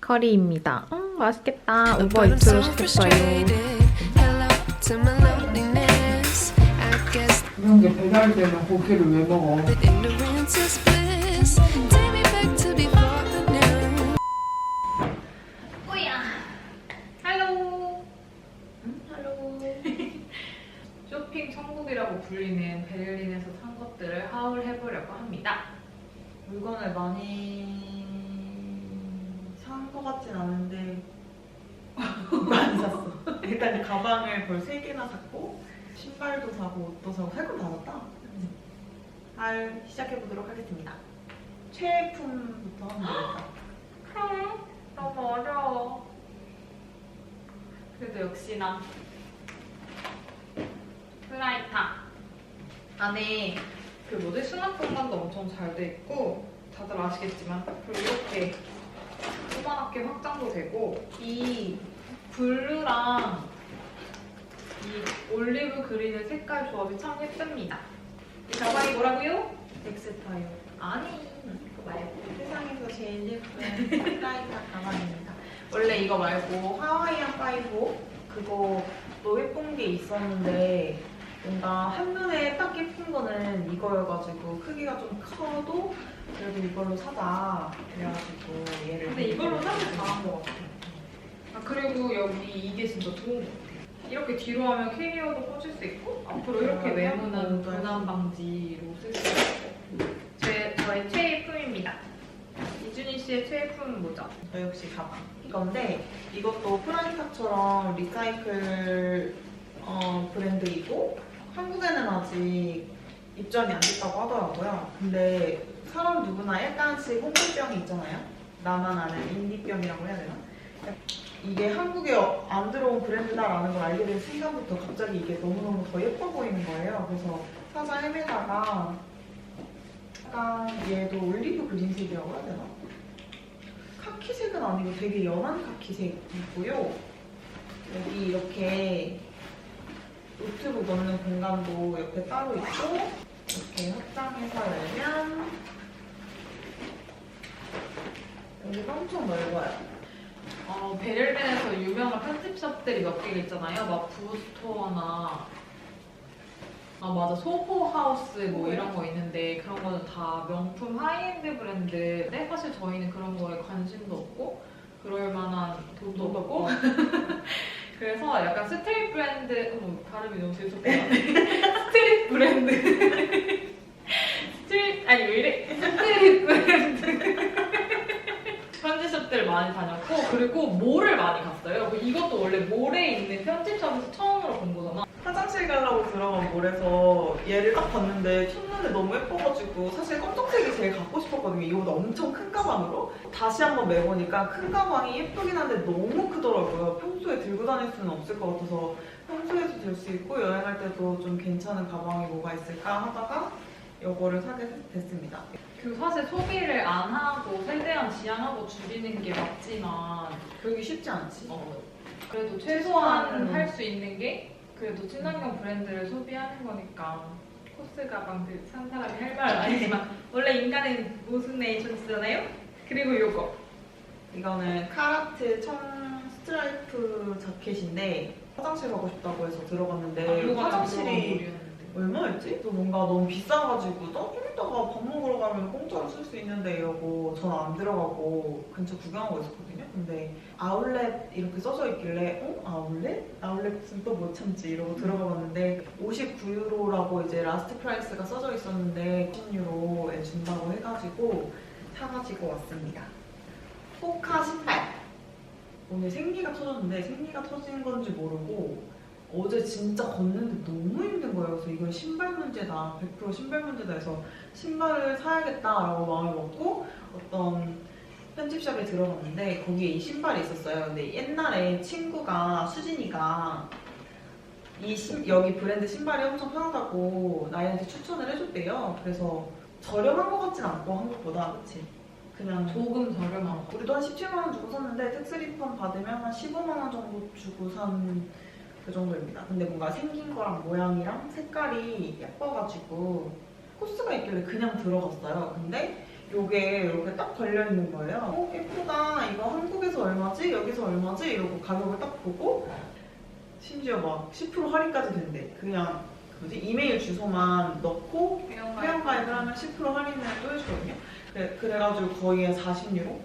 A: 커리입니다. 맛있겠다. 우버이츠로 시켰어요.
E: Hello to my loneliness. I guess
A: 이런 게 배달되면 고기를 왜 먹어?
E: that ignorance is bliss. Take me back to before the new.
A: 슈퍼라이트라고 불리는 베를린에서 산 것들을 하울해보려고 합니다.
D: 물건을 많이 산 것 같진 않은데 많이 샀어. 일단 가방을 벌 3개나 샀고 신발도 사고 옷도 사고 살 건 다 샀다. 잘 시작해보도록 하겠습니다. 최애품부터 하면 되겠다.
A: 그래, 너무 어려워. 그래도 역시나 플라이터 안에 그 뭐지? 수납 공간도 엄청 잘 돼 있고 다들 아시겠지만 그리고 이렇게 조그맣게 확장도 되고 이 블루랑 이 올리브 그린의 색깔 조합이 참 예쁩니다. 이 가방이 뭐라고요?
D: 엑스파요.
A: 아니 그거 말고
D: 세상에서 제일 예쁜 플라이터 가방입니다. 원래 이거 말고 하와이안 5 그거도 예쁜 게 있었는데 뭔가 한눈에 딱 예쁜 거는 이거여가지고 크기가 좀 커도 그래도 이걸로 사자 그래가지고 얘를
A: 근데 이걸로 사실 잘한 것 같아. 아 그리고 여기 이게 진짜 좋은 것 같아. 이렇게 뒤로 하면 캐리어도 꽂을 수 있고 앞으로 이렇게 메모는 도난 방지로 쓸 수 있고 저의 최애품입니다. 이준희 씨의 최애품은 뭐죠?
D: 저 역시 가방 이건데 이것도 프라이탑처럼 리사이클 브랜드이고 한국에는 아직 입점이 안 됐다고 하더라고요. 근데 사람 누구나 약간씩 홍보병이 있잖아요. 나만 아는 인디병이라고 해야 되나? 이게 한국에 안 들어온 브랜드다라는 걸 알게 된 순간부터 갑자기 이게 너무너무 더 예뻐 보이는 거예요. 그래서 사자 헤매다가 약간 얘도 올리브 그린색이라고 해야 되나? 카키색은 아니고 되게 연한 카키색이고요. 여기 이렇게 노트북 넣는 공간도 옆에 따로 있고 이렇게 확장해서 열면 여기가 엄청 넓어요.
A: 베를린에서 유명한 편집샵들이 몇 개가 있잖아요. 막 부스토어나 맞아 소호하우스 뭐 이런 거 있는데 그런 거는 다 명품 하이엔드 브랜드인데 사실 저희는 그런 거에 관심도 없고 그럴 만한 돈도 없고 그래서 약간 스트릿 브랜드 발음이 너무 재수없다. 스트릿 브랜드 아니 왜 이래 스트릿 브랜드 편집샵들 많이 다녔고 그리고 몰을 많이 갔어요. 이것도 원래 몰에 있는 편집샵에서 처음으로 본 거잖아.
D: 화장실 가려고 들어간 몰에서 얘를 딱 봤는데 첫눈에 너무 예뻐가지고 사실 검정색이 제일 갖고 싶었거든요. 이거보다 엄청 큰 가방으로. 다시 한번 매보니까 큰 가방이 예쁘긴 한데 너무 크더라고요. 평소에 들고 다닐 수는 없을 것 같아서 평소에도 들 수 있고 여행할 때도 좀 괜찮은 가방이 뭐가 있을까 하다가 이거를 사게 됐습니다.
A: 그 사실 소비를 안 하고 최대한 지양하고 줄이는 게 맞지만
D: 그러기 쉽지 않지.
A: 그래도 최소한 할 수 있는 게 그래도 친환경 브랜드를 소비하는 거니까 코스 가방들 산 사람이 할 말은 아니지만 원래 인간은 무슨 네이션스잖아요? 그리고 요거
D: 이거는 카라트 청 스트라이프 자켓인데 화장실 가고 싶다고 해서 들어갔는데 화장실이 얼마였지? 또 뭔가 너무 비싸가지고 좀 이따가 밥 먹으러 가면 공짜로 쓸 수 있는데 이러고 전 안 들어가고 근처 구경하고 있었거든요. 근데 아울렛 이렇게 써져 있길래 아울렛? 아울렛 무슨 또 못 참지 이러고 들어가 봤는데 59유로라고 이제 라스트 프라이스가 써져 있었는데 10유로에 준다고 해가지고 사가지고 왔습니다. 호카 신발! 오늘 생리가 터졌는데 생리가 터진 건지 모르고 어제 진짜 걷는데 너무 힘든 거예요. 그래서 이건 신발 문제다, 100% 신발 문제다 해서 신발을 사야겠다라고 마음을 먹고 어떤 편집샵에 들어갔는데 거기에 이 신발이 있었어요. 근데 옛날에 친구가 수진이가 여기 브랜드 신발이 엄청 편하다고 나희한테 추천을 해줬대요. 그래서 저렴한 것 같진 않고 한국보다 그치? 그냥
A: 조금 저렴한 거.
D: 우리도 한 17만 원 주고 샀는데 텍스 리펀 받으면 한 15만 원 정도 주고 산 그 정도입니다. 근데 뭔가 생긴 거랑 모양이랑 색깔이 예뻐가지고 코스가 있길래 그냥 들어갔어요. 근데 요게 이렇게 딱 걸려있는 거예요. 예쁘다. 이거 한국에서 얼마지? 여기서 얼마지? 이러고 가격을 딱 보고 심지어 막 10% 할인까지 된대. 그냥 이메일 주소만 넣고 회원가입을 하면 10% 할인을 또 해주거든요. 그래가지고 거의 한 40유로?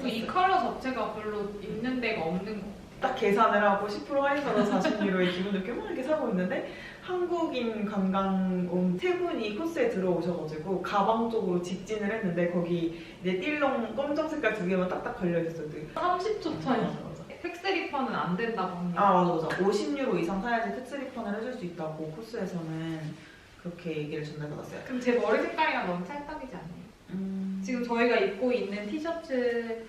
A: 이 컬러 자체가 별로 입는 데가 없는 것 같아.
D: 딱 계산을 하고 10% 할인받아서 40유로에 기분 좋게 막 이렇게 사고 있는데 한국인 관광 온 세 분이 코스에 들어오셔가지고 가방 쪽으로 직진을 했는데 거기 이제 띨롱 검정 색깔 2개만 딱딱 걸려있었어요.
A: 30초 차이. 팩스 리펀은 안 된다고 합니다.
D: 아 맞아. 50유로 이상 사야지 텍스 리펀을 해줄 수 있다고 코스에서는 그렇게 얘기를 전달받았어요.
A: 그럼 제 머리 색깔이랑 너무 찰떡이지 않나요? 지금 저희가 입고 있는 티셔츠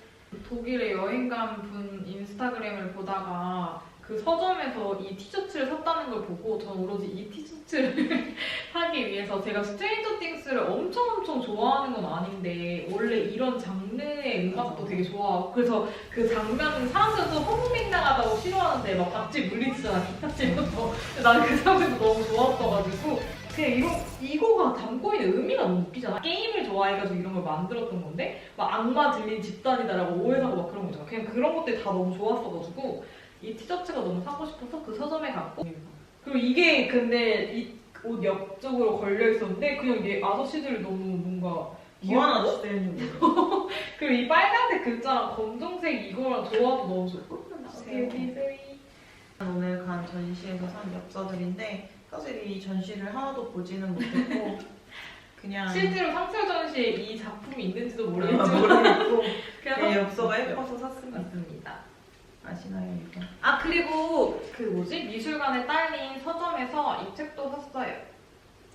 A: 독일에 여행 간 분 인스타그램을 보다가 그 서점에서 이 티셔츠를 샀다는 걸 보고 저는 오로지 이 티셔츠를 하기 위해서 제가 스트레인저 띵스를 엄청 좋아하는 건 아닌데 원래 이런 장르의 음악도 되게 좋아하고 그래서 그 장면은 사람들은 또 허무맹랑하다고 싫어하는데 막 박쥐 물리치잖아 기타 치면서 나는 그 장면도 너무 좋았어가지고 그냥 이거가 담고 있는 의미가 너무 웃기잖아. 게임을 좋아해가지고 이런 걸 만들었던 건데 막 악마 들린 집단이다라고 오해사고 막 그런 거잖아. 그냥 그런 것들이 다 너무 좋았어가지고 이 티셔츠가 너무 사고 싶어서 그 서점에 갔고 그리고 이게 근데 이 옷 옆쪽으로 걸려있었는데 그냥 이게 아저씨들이 너무 뭔가
D: 이완한 시대는
A: 그리고 이 빨간색 글자랑 검정색 이거랑 조화도 너무 좋고
D: 오늘 간 전시에서 산 엽서들인데 사실 이 전시를 하나도 보지는 못했고 그냥
A: 실제로 상설 전시에 이 작품이 있는지도 모르겠지만
D: 모르겠고
A: 그냥
D: 네, 엽서가 예뻐서 샀습니다.
A: 맞습니다.
D: 아시나요 이거?
A: 아 그리고 그 뭐지? 미술관에 딸린 서점에서 이 책도 샀어요.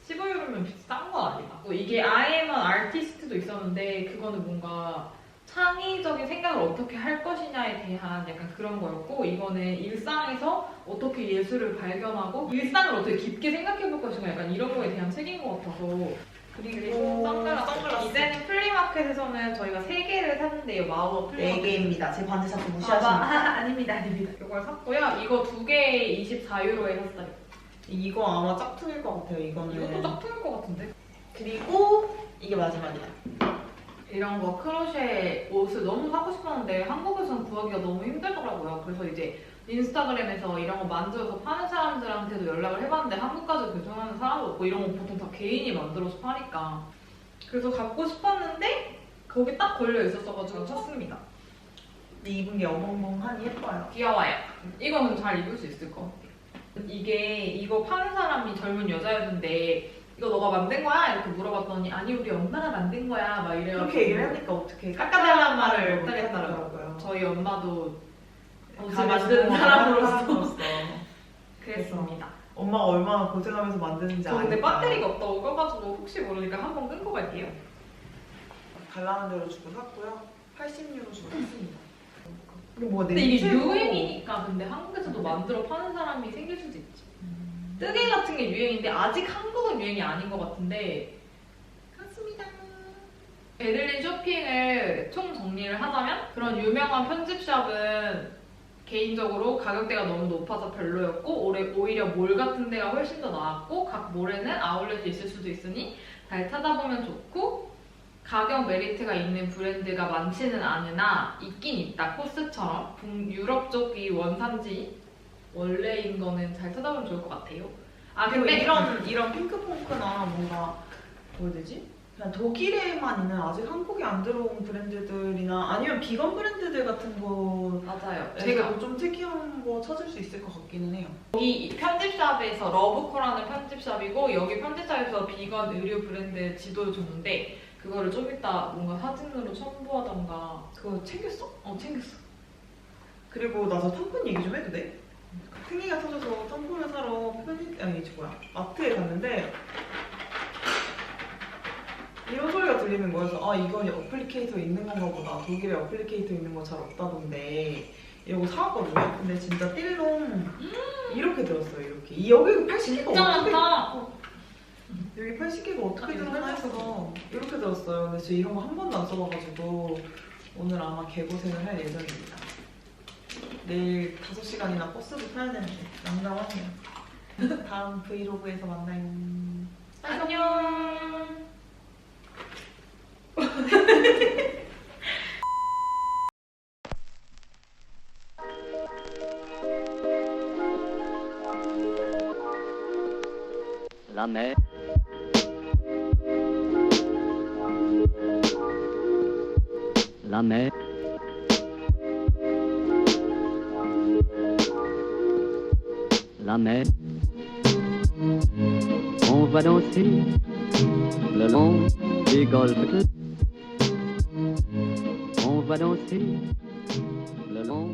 A: 15유로면 비싼 건 아니다. 이게 I am an artist도 있었는데 그거는 뭔가 창의적인 생각을 어떻게 할 것이냐에 대한 약간 그런 거였고 이거는 일상에서 어떻게 예술을 발견하고 일상을 어떻게 깊게 생각해 볼 것인가 약간 이런 거에 대한 책인 것 같아서 그리고 선글라스. 이제는 플리마켓에서는 저희가 3개를 샀는데요. 마우어 플리마켓
D: 4개입니다. 제 반지 자꾸 무시하십니다.
A: 아닙니다. 이걸 샀고요. 이거 2개에 24유로에 샀어요.
D: 이거 아마 짝퉁일 것 같아요. 이거는.
A: 이것도 짝퉁일 것 같은데?
D: 그리고 이게 마지막이다.
A: 이런 거 크로셰 옷을 너무 사고 싶었는데 한국에서는 구하기가 너무 힘들더라고요. 그래서 이제 인스타그램에서 이런 거 만들어서 파는 사람들한테도 연락을 해봤는데 한국까지 배송하는 사람도 없고 이런 거 보통 다 개인이 만들어서 파니까 그래서 갖고 싶었는데 거기 딱 걸려 있었어가지고 샀습니다.
D: 근데 입은 게 어멍멍하니 예뻐요.
A: 귀여워요. 이거는 잘 입을 수 있을 것 같아요. 이거 파는 사람이 젊은 여자였는데 이거 너가 만든 거야? 이렇게 물어봤더니 아니 우리 엄마가 만든 거야 막 이래가지고
D: 그렇게 얘기를 하니까 어떻게
A: 깎아달라는 말을 못
D: 하겠더라고요.
A: 하겠더라고요. 저희 엄마도 옷을
D: 가게
A: 만든
D: 주문하는
A: 사람으로서 그랬습니다.
D: 엄마가 얼마나 고생하면서 만드는지
A: 저 근데
D: 아니까.
A: 배터리가 없다고 껴가지고 혹시 모르니까 한번 끊고 갈게요.
D: 달라는 대로 주고 샀고요. 80유로 주고 샀습니다. 뭐
A: 근데 이게
D: 냄새고.
A: 유행이니까 근데 한국에서도 만들어 파는 사람이 생길 수도 있지. 뜨개 같은 게 유행인데 아직 한국은 유행이 아닌 것 같은데 그렇습니다. 베들린 쇼핑을 총 정리를 하자면 그런 유명한 편집샵은 개인적으로 가격대가 너무 높아서 별로였고 오히려 몰 같은 데가 훨씬 더 나았고 각 몰에는 아울렛이 있을 수도 있으니 잘 찾아보면 좋고 가격 메리트가 있는 브랜드가 많지는 않으나 있긴 있다. 코스처럼 유럽 쪽이 원산지 원래인 거는 잘 찾아보면 좋을 것 같아요. 아 근데
D: 이런 핑크퐁크나 뭔가 뭐야 되지? 그냥 독일에만 있는 아직 한국에 안 들어온 브랜드들이나 아니면 비건 브랜드들 같은 거
A: 맞아요.
D: 제가 좀 특이한 거 찾을 수 있을 것 같기는 해요.
A: 여기 편집샵에서 러브코라는 편집샵이고 여기 편집샵에서 비건 의류 브랜드 지도를 줬는데 그거를 좀 이따 뭔가 사진으로 첨부하던가.
D: 그거 챙겼어?
A: 챙겼어.
D: 그리고 나서 탐폰 얘기 좀 해도 돼? 생기가 터져서 탐폰을 사러 마트에 갔는데 이런 소리가 들리는 거여서 아 이건 어플리케이터 있는 건가 보다. 독일에 어플리케이터 있는 거 잘 없다던데 이러고 사왔거든요. 근데 진짜 띨롱 이렇게 들었어요. 이렇게 여기 80개가
A: 진짜 많다.
D: 여기 80개가 어떻게 들었나 했어. 이렇게 들었어요. 근데 저 이런 거 한 번도 안 써봐가지고 오늘 아마 개고생을 할 예정입니다. 내일 5시간이나 버스도 타야 되는데 난감하네요. 다음 브이로그에서 만나요.
A: 안녕.
I: La mer. La mer. la mer. On va danser le long des golfes. On va danser le long